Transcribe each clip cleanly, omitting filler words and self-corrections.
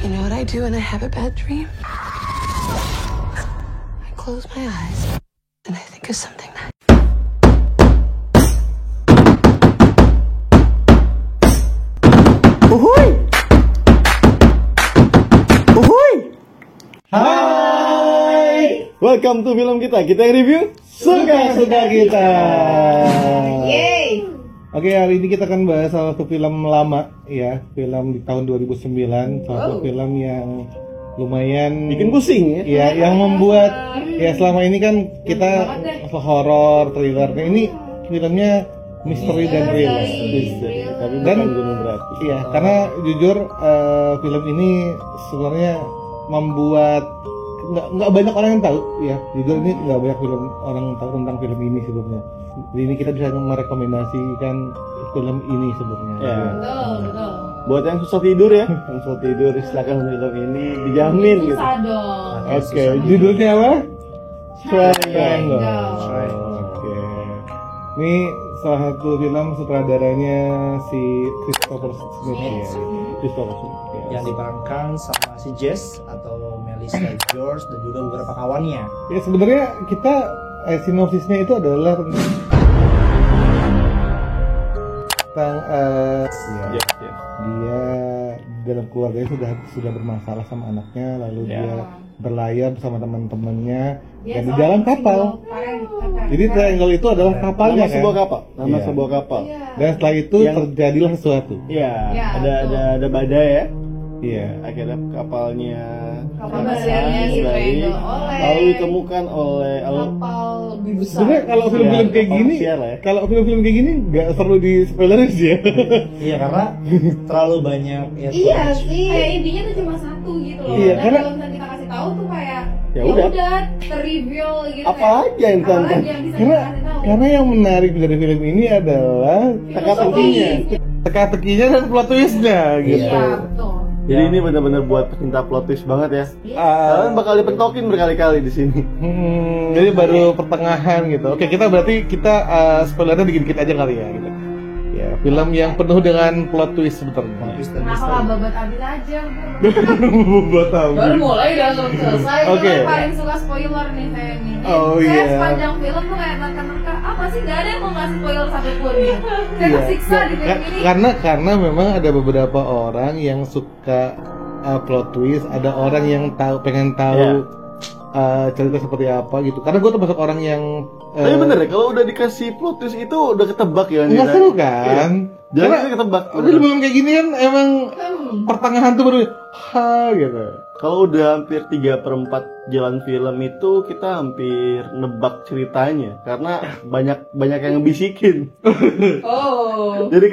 You know what I do when I have a bad dream? I close my eyes and I think of something nice. Uhuy! Uhuy! Hai! Welcome to film kita. Kita yang review suka-suka kita. Yeay! Oke, hari ini kita akan bahas salah satu film lama ya, film di tahun 2009, salah satu film yang lumayan bikin pusing ya. Ya, yang membuat ya selama ini kan kita horor, thriller. Nah, ini filmnya misteri dan thriller. Tapi Dan bukan gunung berapi. iya, karena jujur film ini sebenarnya membuat nggak banyak orang yang tahu ya. Jujur ini nggak banyak orang tahu tentang film ini sebelumnya. Jadi ini kita bisa merekomendasikan film ini sebenarnya. Ya. Betul. Buat yang susah tidur ya, yang susah tidur silakan film ini dijamin gitu. Susah dong. Oke, judulnya apa? Triangle. Oke. Ini salah satu film sutradaranya si Christopher Smith ya. Christopher Smith. Ya. Yang diperankan sama si Jess atau Melissa George dan juga beberapa kawannya. Ya sebenarnya kita sinopsisnya itu adalah tentang Ya. dia dalam keluarganya sudah bermasalah sama anaknya, lalu dia berlayar bersama teman-temannya dan di dalam kapal. Jadi Triangle itu adalah kapalnya Nama sebuah kan? kapal. Nama Iya. sebuah kapal. Dan setelah itu Yang- terjadilah sesuatu. Iya, Ya, ada badai ya. Iya. Akhirnya kapalnya Kapal badannya si Triangle oleh lalu ditemukan oleh kapal lebih besar. Sebenarnya kalau film-film kayak kapal gini, pesiar ya. kalau film-film kayak gini nggak perlu di spoilerin sih ya. Iya, karena terlalu banyak ya. Iya sih. Kayak intinya tuh cuma satu gitu loh. Iya, Dan karena- kalau misalnya kita kasih tahu tuh kayak Ya ya udah. udah ter-reveal gitu. Apa kayak, aja yang apa tonton? lagi yang bisa karena kita kasih tahu? karena yang menarik dari film ini adalah teka-tekinya. teka-tekinya dan plot twistnya gitu. Iya, betul. Jadi ini benar-benar buat pecinta plot twist banget ya. Ah, Kalian bakal dipentokin berkali-kali di sini. jadi baru pertengahan gitu. Oke, kita berarti spoilernya dikit-dikit aja kali ya gitu. Ya, film yang penuh dengan plot twist sebenarnya. Kenapa nggak babat abis aja? Buat tahu. Baru mulai udah langsung selesai. Oke. Itu kan paling suka spoiler nih saya nih. Oh, Saya iya. sepanjang film tuh kayak nerka-nerka apa sih, gak ada yang mau ngasih spoiler satupun nih. Saya tersiksa di film ini. Karena memang ada beberapa orang yang suka plot twist, ada orang yang pengen tahu cerita seperti apa gitu. Karena gue termasuk orang yang Tapi bener ya, kalau udah dikasih plot twist itu udah ketebak ya. nggak seru kan? Jangan Karena ketebak. tapi belum kayak gini kan emang pertengahan tuh baru gitu. Kalau udah hampir 3/4 jalan film itu kita hampir nebak ceritanya karena banyak yang ngebisikin. Oh. Jadi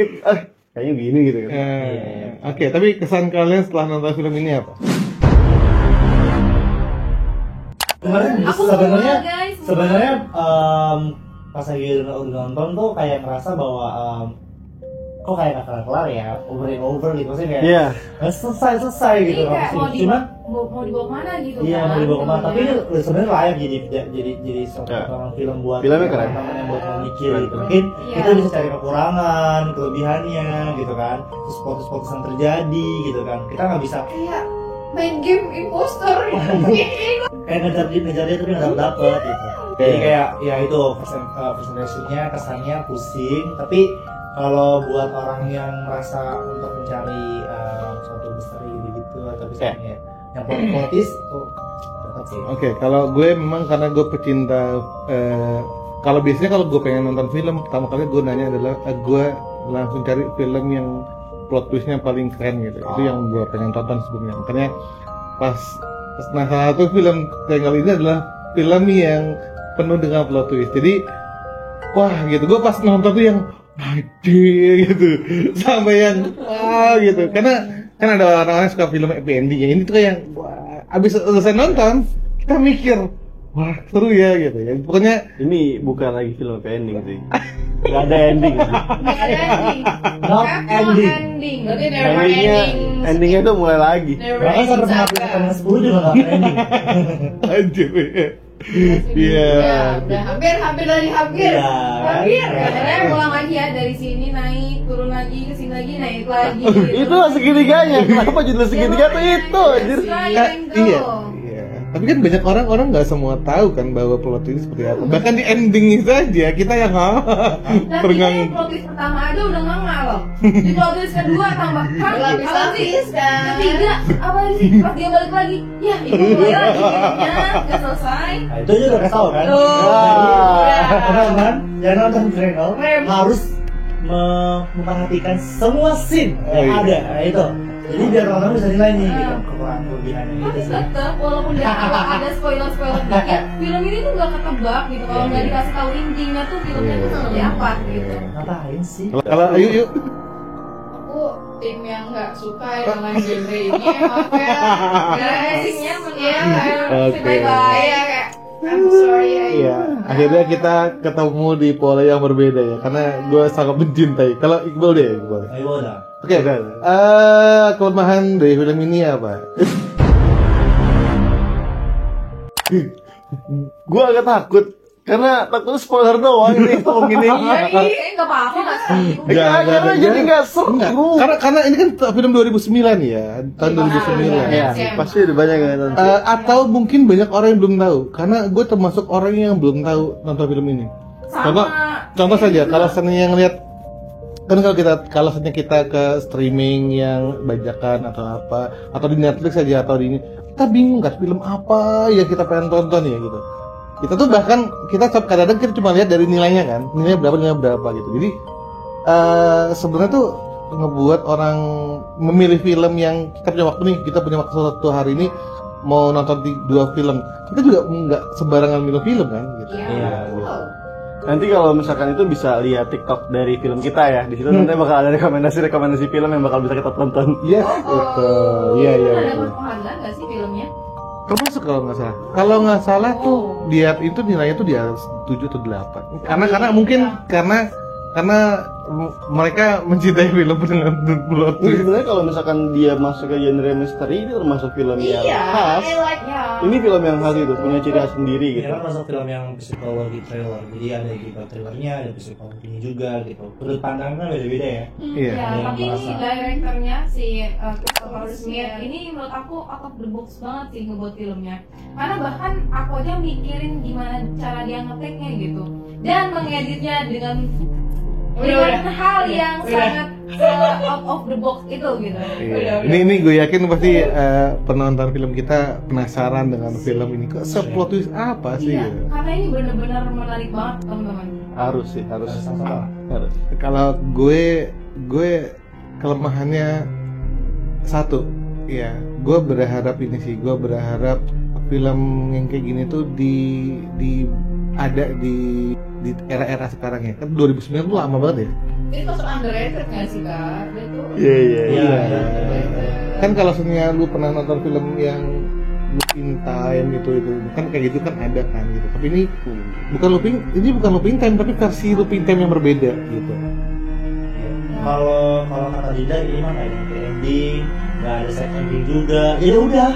kayaknya gini gitu kan. Oke, tapi kesan kalian setelah nonton film ini apa? Aku Sebenarnya semua, guys, semua. sebenarnya pas lagi nonton tuh kayak ngerasa bahwa kok kayak gak kelar-kelar ya, over and over gitu, maksudnya kayak Iya. nggak selesai gitu. Ini kayak mau Cuma dibawa kemana gitu. iya, kan, mau dibawa kemana, tapi ini filmnya. sebenarnya layak jadi suatu Ya. film buat Filmnya keren. teman-teman yang buat memikir Keren, gitu. keren. Mungkin Iya. kita bisa cari kekurangan, kelebihannya gitu kan, terus spotus-spotus yang terjadi gitu kan. Kita nggak bisa Kayak main game imposter. kayak ngejar dia tapi nggak dapet gitu. Jadi kayak ya itu presentasinya kesannya pusing, tapi kalau buat orang yang merasa untuk mencari suatu misteri gitu atau misalnya yang politis itu cocok sih. Oke, kalau gue memang karena gue pecinta kalau biasanya kalau gue pengen nonton film pertama kali gue nanya adalah gue langsung cari film yang plot twistnya paling keren gitu. Itu yang gue pengen tonton sebelumnya. Makanya salah satu film Triangle ini adalah film yang penuh dengan plot twist. Jadi wah gitu, gue pas nonton tuh yang aduh gitu sampai yang wah gitu. Karena kan ada orang-orang yang suka film happy ending ya. Ini tuh kayak wah, abis selesai nonton kita mikir wah seru ya gitu ya. Pokoknya Ini bukan lagi film happy ending sih. Gak ada ending sih. Nggak ada ending. Not Have no ending. ending. Berarti never Endingnya ending. tuh mulai lagi. Never Bahkan ending sampai saga. penampilan 10 juga nggak ending. anjir ya. Iya. Ya, udah hampir dari hampir. Iya. Hampir. Katanya pulang lagi ya dari sini naik, turun lagi ke sini lagi, naik lagi. Itu segitiganya. Kenapa judul segitiga tuh itu anjir? Iya. Tapi kan banyak orang nggak semua tahu kan bahwa plot ini seperti apa. Bahkan di ending saja kita yang Dan perengang. plot twist pertama aja udah nggak loh. Di plot twist kedua tambah lapis kan. Ketiga apa sih? Pas dia balik lagi, ya itu mulai lagi filmnya nggak selesai. Nah, itu aja udah kasih tau kan. Teman-teman, jangan nonton Final harus memperhatikan semua scene yang ada. Nah, itu. Jadi biar teman-teman bisa nilai nih gitu kekurangan kelebihannya gitu Tapi sih. tetep walaupun dia kalau ada spoiler dikit, film ini tuh nggak ketebak gitu. Kalau nggak dikasih tahu intinya tuh filmnya tuh seperti apa gitu. Ngapain sih? Kalau yuk. Aku tim yang nggak suka dengan genre ini, maaf ya guys. Basicnya Iya, Oke. bye-bye ya kayak I'm sorry ya. Iya, akhirnya kita ketemu di pola yang berbeda ya, karena gue sangat mencintai. Kalau Iqbal deh, Iqbal. Ayo udah. Oke, kelemahan dari film ini apa? Gue agak takut karena takut spoiler doang ini ngomong ini. nggak apa-apa nggak sih? Karena jadi nggak seru. Karena ini kan film 2009 ya, tahun 2009. Ya, pasti udah banyak yang nonton. Atau mungkin banyak orang yang belum tahu, karena gue termasuk orang yang belum tahu nonton film ini. Contoh saja, kalau seandainya ngeliat kan kalau seandainya kita ke streaming yang bajakan atau apa, atau di Netflix saja atau di ini, kita bingung kan film apa yang kita pengen tonton ya gitu. Kita tuh bahkan kadang-kadang kita cuma lihat dari nilainya kan, nilainya berapa gitu. Jadi sebenarnya tuh ngebuat orang memilih film yang kita punya waktu nih, kita punya waktu satu hari ini mau nonton 2 film, kita juga nggak sembarangan milih film kan gitu. Iya. Nanti kalau misalkan itu bisa lihat TikTok dari film kita ya. Di situ nanti bakal ada rekomendasi film yang bakal bisa kita tonton. Iya, betul. Iya. Ada penghargaan nggak sih filmnya? Termasuk kalau nggak salah. Kalau nggak salah tuh dia itu nilainya tuh di atas 7 atau 8. Karena mungkin karena mereka mencintai film dengan plot Ini twist. sebenarnya kalau misalkan dia masuk ke genre misteri itu termasuk film yang khas. I like ya. Ini film yang khas itu punya ciri khas sendiri Ini gitu. kan masuk film yang psikologi trailer. Jadi ada di trailernya, ada psikologinya juga gitu. Sudut pandang kan beda-beda ya. Iya. Ya, tapi ini direkturnya si Christopher Smith ini menurut aku out of the box banget sih ngebuat filmnya. Karena bahkan aku aja mikirin gimana cara dia ngeteknya gitu dan mengeditnya dengan hal yang sangat out of the box itu gitu. Iya. Ini gue yakin pasti penonton film kita penasaran dengan film ini. Kok seplot twist apa sih? Iya, gitu. karena ini benar-benar menarik banget teman-teman. Harus. Harus. Kalau gue kelemahannya satu, ya gue berharap ini sih, gue berharap film yang kayak gini tuh ada di era-era sekarang ya. Kan 2009 tuh lama banget ya. Ini masuk underrated nggak sih kak? Dia tuh Iya. Kan kalau sebenarnya lu pernah nonton film yang Looping Time itu kan kayak gitu kan ada kan gitu. Tapi ini bukan Looping Time tapi versi Looping Time yang berbeda gitu. Kalau kata Dinda ini mah nggak ada ending, nggak ada set ending juga. Ya udah.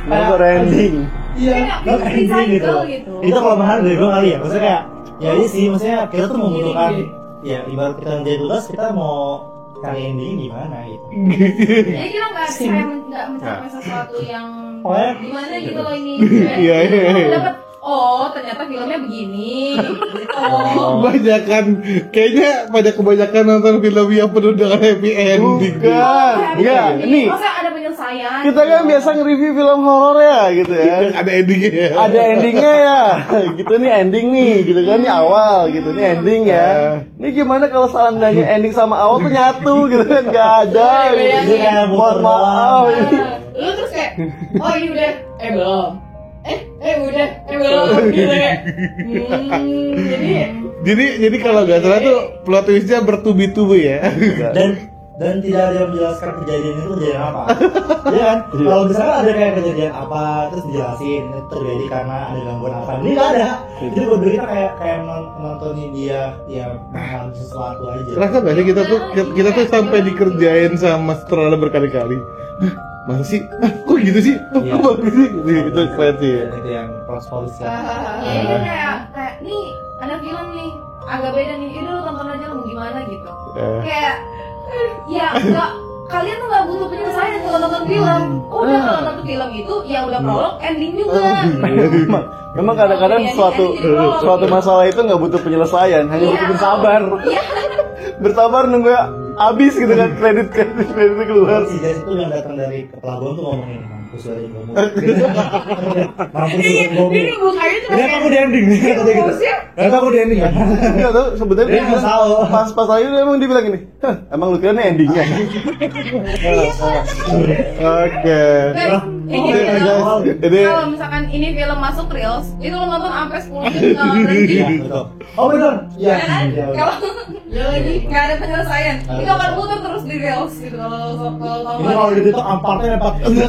Nggak ending. Iya, nggak ada ending gitu. Itu kelemahan dari gue kali ya. Maksudnya kayak ya ini sih, maksudnya kita tuh membutuhkan ya ibarat kita menjadi tugas kita mau cari ending gimana gitu. Jadi kita nggak mencapai sesuatu yang gimana gitu loh ini. Iya. Dapat ternyata filmnya begini. Gitu. Kebanyakan nonton film yang penuh dengan happy ending. Enggak. Nih, Masa ada penyelesaian? kita kan biasa nge-review film horor ya gitu ya. Ada endingnya. Ada endingnya ya. Gitu nih ending nih, gitu kan nih awal gitu nih ending ya. Ini gimana kalau seandainya ending sama awal tuh nyatu gitu kan nggak ada. Jadi Gitu. kayak Mohon maaf. lu terus kayak ini udah belum udah belum gitu kayak Jadi kalau nggak salah tuh plot twistnya bertubi-tubi ya. dan tidak ada yang menjelaskan kejadian itu kejadian apa. Iya kan? Kalau misalnya ada kayak kejadian apa terus dijelasin itu terjadi karena ada gangguan apa. Ini nggak ada. Jadi buat kita kayak nontonin dia mengalami sesuatu aja. Rasa nggak sih kita tuh sampai dikerjain sama sutradara berkali-kali. masa sih? Kok gitu sih? Iya. Kok bagus sih? Itu keren sih. Dan itu yang polis ya. Ya ini kayak nih ada film nih agak beda nih, itu lu tonton aja lu mau gimana gitu. Kayak ya nggak, kalian tuh nggak butuh penyelesaian kalau nonton film. Udah kalau nonton film itu ya udah prolog, ending juga. Memang kadang-kadang suatu masalah itu nggak butuh penyelesaian, hanya butuh bersabar. Bersabar nunggu habis gitu kan, kredit keluar. Si Jas itu yang datang dari ke pelabuhan tuh ngomongin mampus dari ngomong. Mampus dari ngomong. Ini bukanya cuma Kenapa aku di ending nih? Kata gitu. Kenapa aku di ending ya? Enggak tahu sebenarnya Dia nggak tahu. pas lagi emang dia bilang gini, "Hah, emang lu kira ini endingnya?" Oke. Ini Kalau misalkan ini film masuk reels, itu lo nonton sampai 10 jam nggak berhenti. Iya, betul. Oh benar. Iya. Ya kan? Iya, betul. Kalau lagi nggak ada penyelesaian, itu akan putar terus di reels gitu kalau Ini kalau di TikTok ampatnya empat. Nggak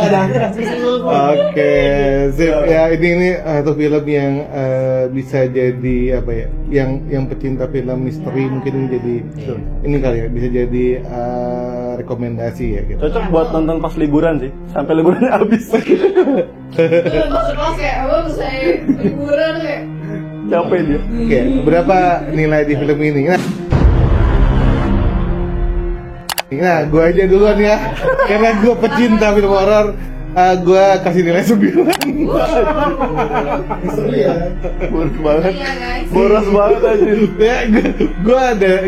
ada akhir. Oke, sip. Ya ini satu film yang bisa jadi apa ya? Yang pecinta film misteri mungkin ini jadi ini kali ya, bisa jadi rekomendasi ya gitu. Cocok buat nonton pas liburan sih, sampai liburannya habis. masuk kelas kayak apa selesai liburan kayak Capek dia. Oke, berapa nilai di film ini? Nah, gue aja duluan ya, karena gue pecinta film horor. Gue kasih nilai 9. Boros banget. Iya guys. Boros banget aja. Ya,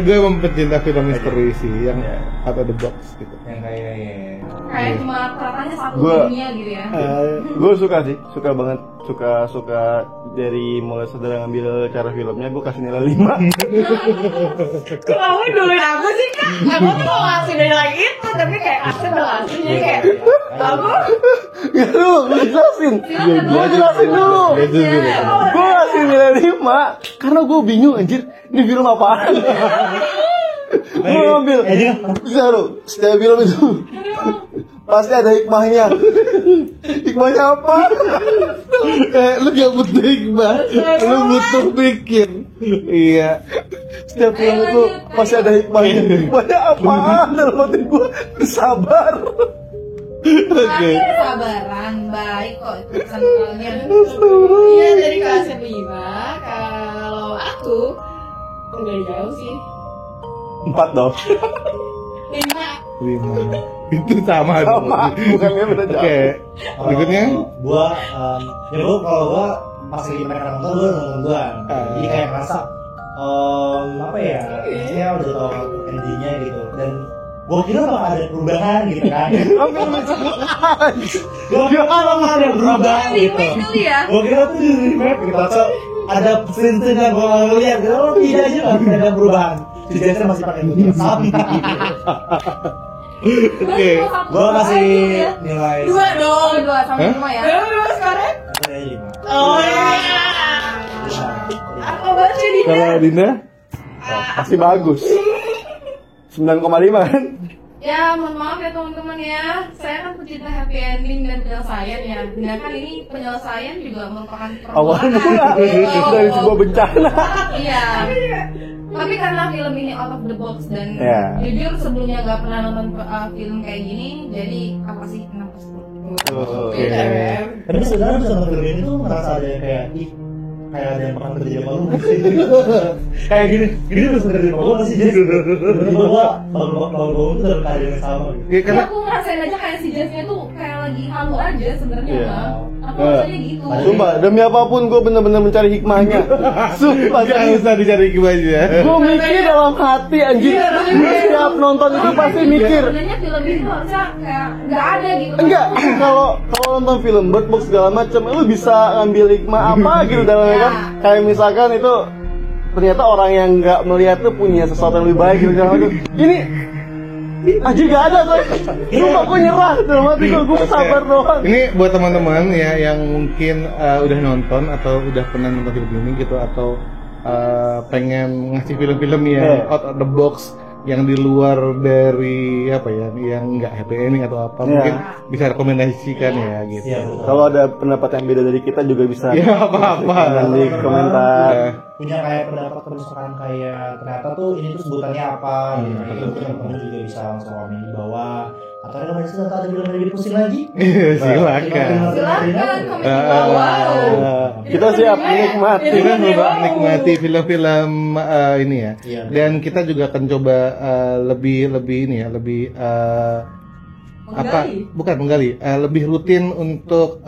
gue emang pecinta film misteri sih, yang out of the box gitu. Yang kayak Kayak cuma ratanya satu Gua- dunia gitu ya. Gue suka sih, suka banget, suka dari mulai saudara ngambil cara filmnya, gue kasih nilai 5. kamu duluin aku sih kak, aku tuh mau ngasih nilai itu tapi kayak Asep udah ngasih jadi kayak aku Ya lu, gue jelasin. Gue jelasin dulu. Gue kasih nilai 5 karena gue bingung anjir, ini film apaan? Gue ngambil. Bisa lu, setiap film itu pasti ada hikmahnya. Hikmahnya apa? Lu gak butuh hikmah, lu butuh pikir. Iya. Setiap film itu pasti ada hikmahnya. Hikmahnya apa? Dalam hati gue bersabar. Oke. Sabaran baik kok itu pesan-pesannya. iya dari kelasnya 5. Kalau aku udah jauh sih 4 dong. 5. 5. Itu sama dong. Bukannya beda jauh. Oke. Berikutnya. gua kalau gua pas lagi mereka nonton gua nonton duluan. Jadi kayak ngerasa apa ya? Maksudnya udah tau endingnya gitu dan gua kira bakal ada perubahan gitu kan. Gua kira bakal ada perubahan gitu. Kali ya. Gua kira tuh di remake gitu atau ada scene-scene yang gua lihat gitu. Oh tidak aja lah, tidak ada perubahan. Si Jason masih pakai baju sama. Oke. Gua kasih nilai 2 dong. Dua sama Hah? semua ya. Sekarang nilai 5. oh iya aku baca di Kalau Dina, pasti bagus. 9,5 kan? Ya, mohon maaf ya teman-teman ya. Saya kan pecinta happy ending dan penyelesaian ya. Dan kan ini penyelesaian juga merupakan Awalnya Gitu. dari sebuah bencana. Iya. Tapi karena film ini out of the box dan Ya. jujur sebelumnya nggak pernah nonton film kayak gini, jadi apa sih 6/10. Oke. Tapi sebenarnya bisa nonton film ini tuh merasa ada yang kayak kayak ada yang pernah terjadi sama lu. Kayak gini bisa terjadi sama gua sih jadi. Tiba-tiba gua baru itu dalam keadaan yang sama gitu. Ya, Ya, karena aku ngerasain aja kayak si Jasnya tuh kayak lagi halu aja sebenarnya Iya. Bang. Aku rasanya gitu. Sumpah, demi apapun gue bener-bener mencari hikmahnya. Sumpah, gak usah dicari gimana. gue mikir dalam hati anjir. Gue setiap nonton itu pasti mikir. Sebenarnya film ini tuh harusnya kayak nggak ada gitu. Enggak, kalau nonton film Bird Box segala macam, lu bisa ngambil hikmah apa gitu dalamnya kan? Kayak misalkan itu ternyata orang yang nggak melihat tuh punya sesuatu yang lebih baik gitu segala macam. Ini anjir gak ada tuh. Sumpah gue nyerah dalam hati gue sabar doang. Ini buat teman-teman ya yang mungkin udah nonton atau udah pernah nonton film ini gitu atau pengen ngasih film-film yang out of the box yang di luar dari apa ya, yang nggak happy ending atau apa, mungkin bisa rekomendasikan ya gitu. Iya, betul. Kalau ada pendapat yang beda dari kita juga bisa. Ya apa-apa. Di komentar. Ya. Punya kayak pendapat misalkan kayak ternyata tuh ini tuh sebutannya apa gitu. Itu teman-teman juga bisa langsung komen di bawah. Atau rekomendasi atau ada film yang lebih pusing lagi? Silakan. Silakan komen di bawah. Kita siap menikmati. Kita coba menikmati film-film ini ya. Iya. Dan kita juga akan coba lebih ini ya, lebih apa? Bukan menggali, lebih rutin untuk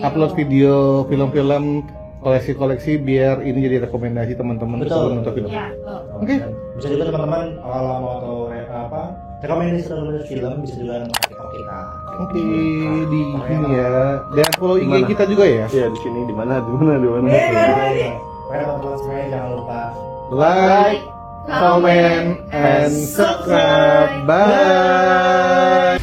upload video film-film koleksi-koleksi biar ini jadi rekomendasi teman-teman Betul. untuk film. Ya, betul. Oke. Dan bisa juga teman-teman kalau mau tahu rekomendasi film bisa juga nonton kita. Oke, di sini ya. Dan follow IG kita juga ya. Iya, di sini di mana? Pokoknya teman-teman semuanya jangan lupa Like, comment, and subscribe. Bye.